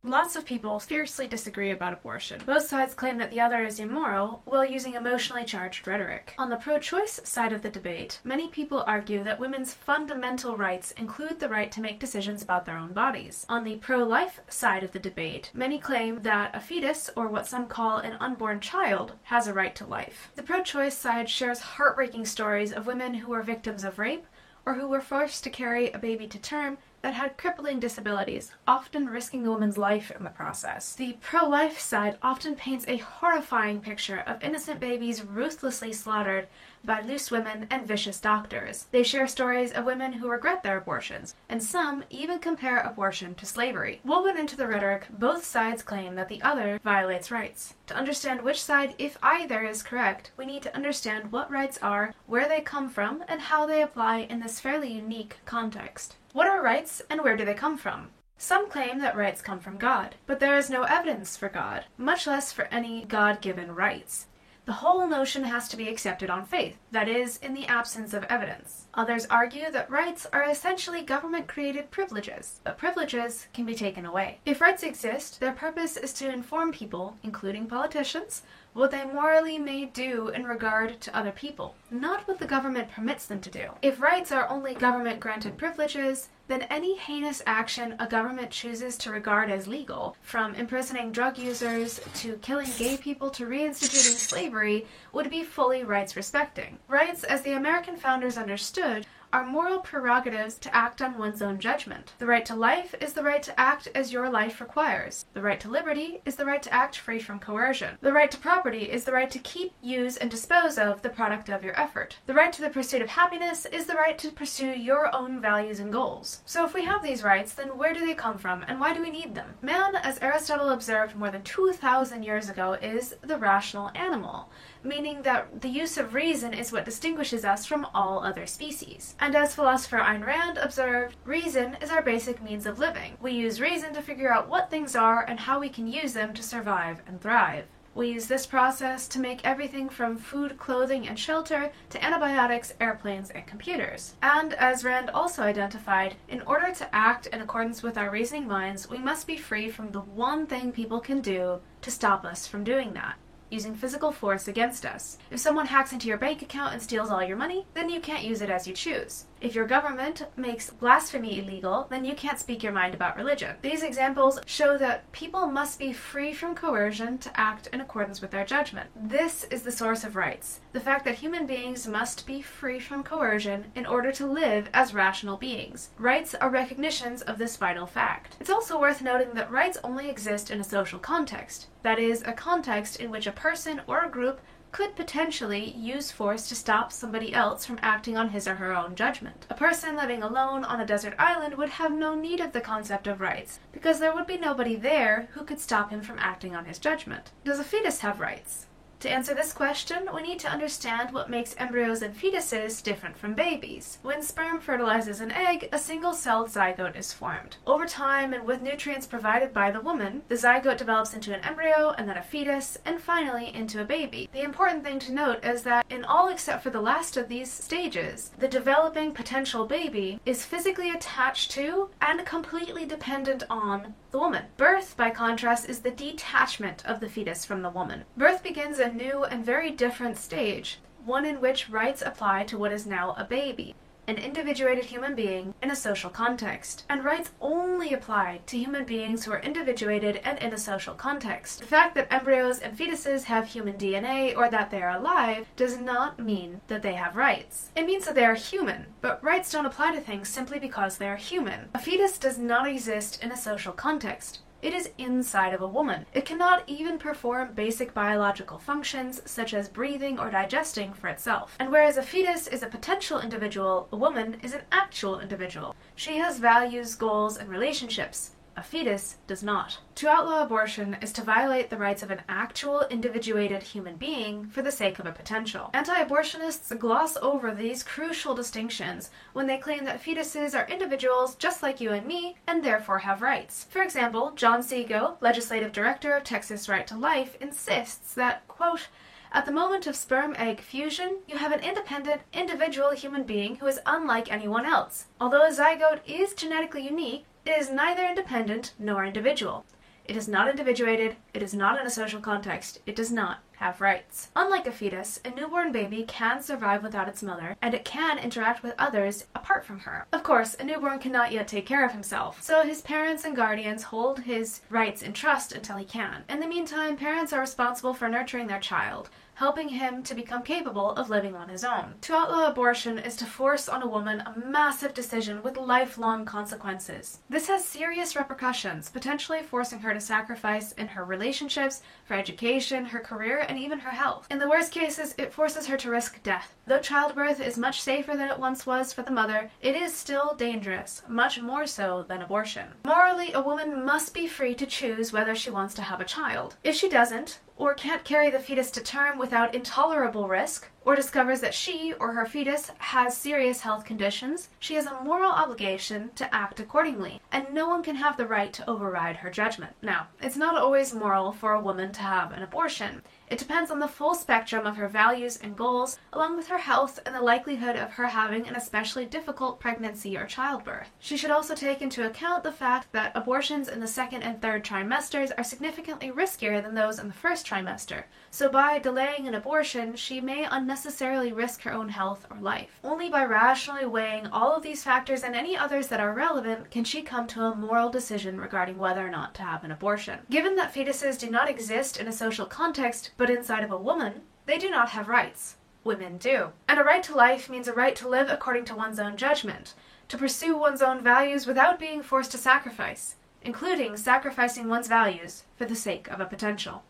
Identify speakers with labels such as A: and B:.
A: Lots of people fiercely disagree about abortion. Both sides claim that the other is immoral while using emotionally charged rhetoric. On the pro-choice side of the debate, many people argue that women's fundamental rights include the right to make decisions about their own bodies. On the pro-life side of the debate, many claim that a fetus, or what some call an unborn child, has a right to life. The pro-choice side shares heartbreaking stories of women who were victims of rape or who were forced to carry a baby to term that had crippling disabilities, often risking the woman's life in the process. The pro-life side often paints a horrifying picture of innocent babies ruthlessly slaughtered by loose women and vicious doctors. They share stories of women who regret their abortions, and some even compare abortion to slavery. Woven into the rhetoric, both sides claim that the other violates rights. To understand which side, if either, is correct, we need to understand what rights are, where they come from, and how they apply in this fairly unique context. What are rights, and where do they come from? Some claim that rights come from God, but there is no evidence for God, much less for any God-given rights. The whole notion has to be accepted on faith, that is, in the absence of evidence. Others argue that rights are essentially government-created privileges, but privileges can be taken away. If rights exist, their purpose is to inform people, including politicians, what they morally may do in regard to other people, not what the government permits them to do. If rights are only government-granted privileges, then any heinous action a government chooses to regard as legal, from imprisoning drug users to killing gay people to reinstituting slavery, would be fully rights-respecting. Rights, as the American founders understood, are moral prerogatives to act on one's own judgment. The right to life is the right to act as your life requires. The right to liberty is the right to act free from coercion. The right to property is the right to keep, use, and dispose of the product of your effort. The right to the pursuit of happiness is the right to pursue your own values and goals. So if we have these rights, then where do they come from, and why do we need them? Man, as Aristotle observed more than 2,000 years ago, is the rational animal, meaning that the use of reason is what distinguishes us from all other species. And as philosopher Ayn Rand observed, reason is our basic means of living. We use reason to figure out what things are and how we can use them to survive and thrive. We use this process to make everything from food, clothing, and shelter to antibiotics, airplanes, and computers. And as Rand also identified, in order to act in accordance with our reasoning minds, we must be free from the one thing people can do to stop us from doing that: using physical force against us. If someone hacks into your bank account and steals all your money, then you can't use it as you choose. If your government makes blasphemy illegal, then you can't speak your mind about religion. These examples show that people must be free from coercion to act in accordance with their judgment. This is the source of rights, the fact that human beings must be free from coercion in order to live as rational beings. Rights are recognitions of this vital fact. It's also worth noting that rights only exist in a social context, that is, a context in which a person or a group could potentially use force to stop somebody else from acting on his or her own judgment. A person living alone on a desert island would have no need of the concept of rights, because there would be nobody there who could stop him from acting on his judgment. Does a fetus have rights? To answer this question, we need to understand what makes embryos and fetuses different from babies. When sperm fertilizes an egg, a single-celled zygote is formed. Over time, and with nutrients provided by the woman, the zygote develops into an embryo, and then a fetus, and finally into a baby. The important thing to note is that in all except for the last of these stages, the developing potential baby is physically attached to and completely dependent on the woman. Birth, by contrast, is the detachment of the fetus from the woman. Birth begins a new and very different stage, one in which rights apply to what is now a baby, an individuated human being in a social context, and rights only apply to human beings who are individuated and in a social context. The fact that embryos and fetuses have human DNA or that they are alive does not mean that they have rights. It means that they are human, but rights don't apply to things simply because they are human. A fetus does not exist in a social context. It is inside of a woman. It cannot even perform basic biological functions such as breathing or digesting for itself. And whereas a fetus is a potential individual, a woman is an actual individual. She has values, goals, and relationships. A fetus does not. To outlaw abortion is to violate the rights of an actual, individuated human being for the sake of a potential. Anti-abortionists gloss over these crucial distinctions when they claim that fetuses are individuals just like you and me, and therefore have rights. For example, John Segal, legislative director of Texas Right to Life, insists that, quote, "At the moment of sperm-egg fusion, you have an independent, individual human being who is unlike anyone else. Although a zygote is genetically unique, it is neither independent nor individual. It is not individuated, it is not in a social context, it does not have rights. Unlike a fetus, a newborn baby can survive without its mother, and it can interact with others apart from her. Of course, a newborn cannot yet take care of himself, so his parents and guardians hold his rights in trust until he can. In the meantime, parents are responsible for nurturing their child, helping him to become capable of living on his own. To outlaw abortion is to force on a woman a massive decision with lifelong consequences. This has serious repercussions, potentially forcing her to sacrifice in her relationships, for education, her career, and even her health. In the worst cases, it forces her to risk death. Though childbirth is much safer than it once was for the mother, it is still dangerous, much more so than abortion. Morally, a woman must be free to choose whether she wants to have a child. If she doesn't, or can't carry the fetus to term without intolerable risk, or discovers that she or her fetus has serious health conditions, she has a moral obligation to act accordingly, and no one can have the right to override her judgment. Now, it's not always moral for a woman to have an abortion. It depends on the full spectrum of her values and goals, along with her health and the likelihood of her having an especially difficult pregnancy or childbirth. She should also take into account the fact that abortions in the second and third trimesters are significantly riskier than those in the first trimester, so by delaying an abortion, she may unnecessarily risk her own health or life. Only by rationally weighing all of these factors and any others that are relevant can she come to a moral decision regarding whether or not to have an abortion. Given that fetuses do not exist in a social context, but inside of a woman, they do not have rights. Women do. And a right to life means a right to live according to one's own judgment, to pursue one's own values without being forced to sacrifice, including sacrificing one's values for the sake of a potential.